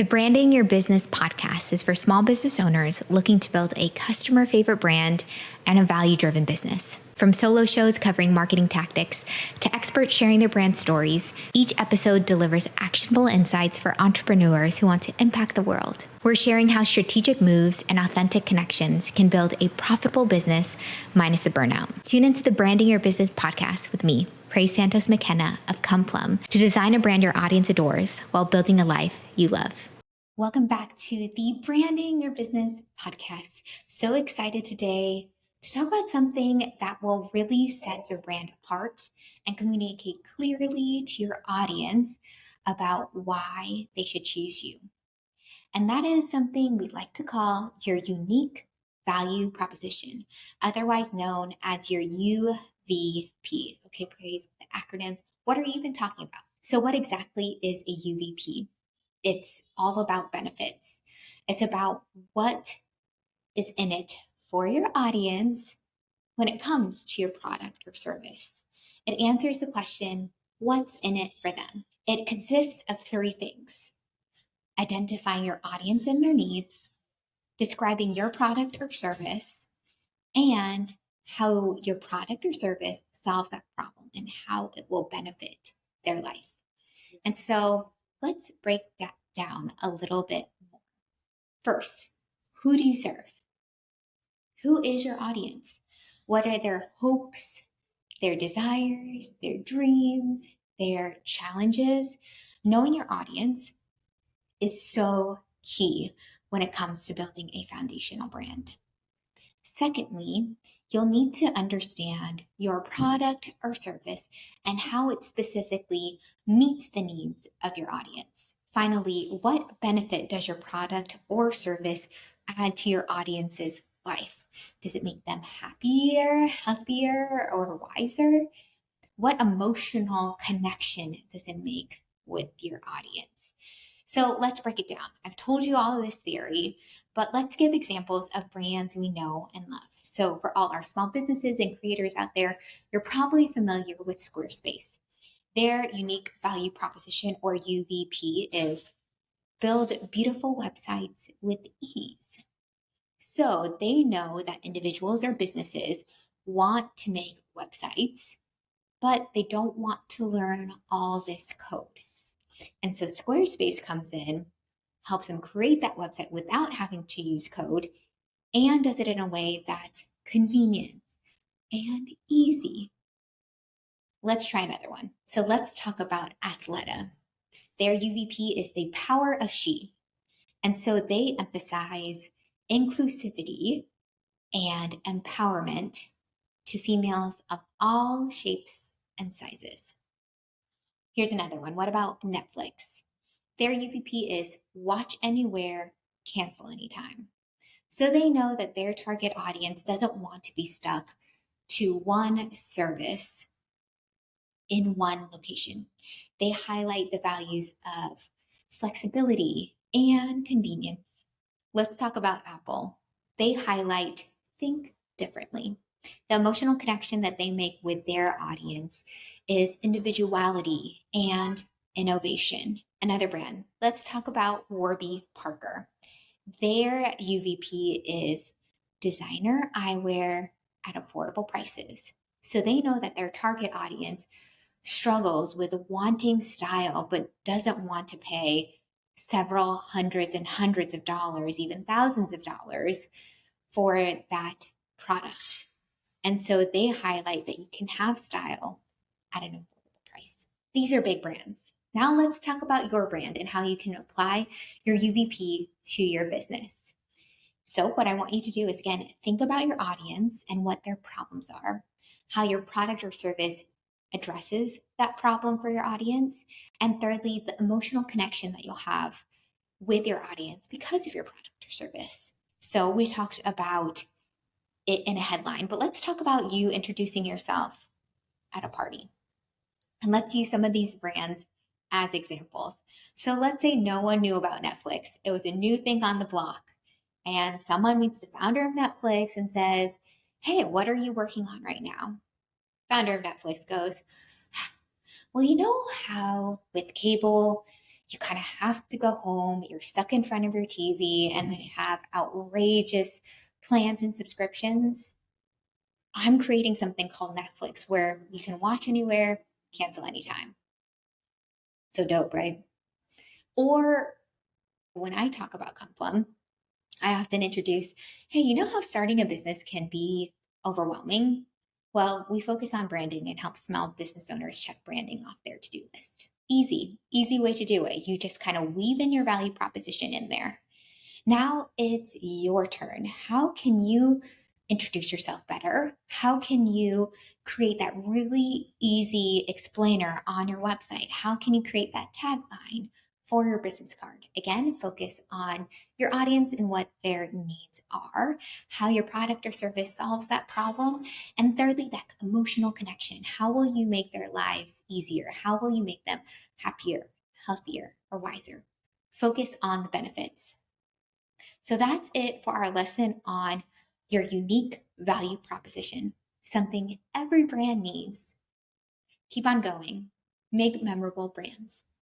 The Branding Your Business podcast is for small business owners looking to build a customer favorite brand and a value-driven business. From solo shows covering marketing tactics to experts sharing their brand stories, each episode delivers actionable insights for entrepreneurs who want to impact the world. We're sharing how strategic moves and authentic connections can build a profitable business minus the burnout. Tune into the Branding Your Business podcast with me, Praise Santos McKenna of Come Plum, to design a brand your audience adores while building a life you love. Welcome back to the Branding Your Business podcast. So excited today to talk about something that will really set your brand apart and communicate clearly to your audience about why they should choose you. And that is something we like to call your unique value proposition, otherwise known as your UVP. Okay, Praise, the acronyms. What are you even talking about? So what exactly is a UVP? It's all about benefits. It's about what is in it for your audience when it comes to your product or service. It answers the question, what's in it for them? It consists of three things: identifying your audience and their needs, describing your product or service, and how your product or service solves that problem and how it will benefit their life. And so let's break that down a little bit more. First, who do you serve? Who is your audience? What are their hopes, their desires, their dreams, their challenges? Knowing your audience is so key when it comes to building a foundational brand. Secondly, you'll need to understand your product or service and how it specifically meets the needs of your audience. Finally, what benefit does your product or service add to your audience's life? Does it make them happier, healthier, or wiser? What emotional connection does it make with your audience? So let's break it down. I've told you all of this theory, but let's give examples of brands we know and love. So for all our small businesses and creators out there, you're probably familiar with Squarespace. Their unique value proposition, or UVP, is build beautiful websites with ease. So they know that individuals or businesses want to make websites, but they don't want to learn all this code. And so Squarespace comes in, helps them create that website without having to use code, and does it in a way that's convenient and easy. Let's try another one. So let's talk about Athleta. Their UVP is the power of she. And so they emphasize inclusivity and empowerment to females of all shapes and sizes. Here's another one. What about Netflix? Their UVP is watch anywhere, cancel anytime. So they know that their target audience doesn't want to be stuck to one service in one location. They highlight the values of flexibility and convenience. Let's talk about Apple. They highlight think differently. The emotional connection that they make with their audience is individuality and innovation. Another brand. Let's talk about Warby Parker. Their UVP is designer eyewear at affordable prices. So they know that their target audience struggles with wanting style, but doesn't want to pay several hundreds and hundreds of dollars, even thousands of dollars for that product. And so they highlight that you can have style at an affordable price. These are big brands. Now let's talk about your brand and how you can apply your UVP to your business. So what I want you to do is, again, think about your audience and what their problems are, how your product or service addresses that problem for your audience, and thirdly, the emotional connection that you'll have with your audience because of your product or service. So we talked about it in a headline, but let's talk about you introducing yourself at a party. And let's use some of these brands as examples. So let's say no one knew about Netflix. It was a new thing on the block. And someone meets the founder of Netflix and says, "Hey, what are you working on right now?" Founder of Netflix goes, "Well, you know how with cable, you kind of have to go home, you're stuck in front of your TV, and they have outrageous plans and subscriptions. I'm creating something called Netflix where you can watch anywhere, cancel anytime. So dope, right? Or when I talk about Come Plum, I often introduce, hey, you know how starting a business can be overwhelming? Well, we focus on branding and help small business owners check branding off their to do list. Easy way to do it. You just kind of weave in your value proposition in there. Now it's your turn. How can you introduce yourself better? How can you create that really easy explainer on your website? How can you create that tagline for your business card? Again, focus on your audience and what their needs are, how your product or service solves that problem. And thirdly, that emotional connection. How will you make their lives easier? How will you make them happier, healthier, or wiser? Focus on the benefits. So that's it for our lesson on your unique value proposition, something every brand needs. Keep on going. Make memorable brands.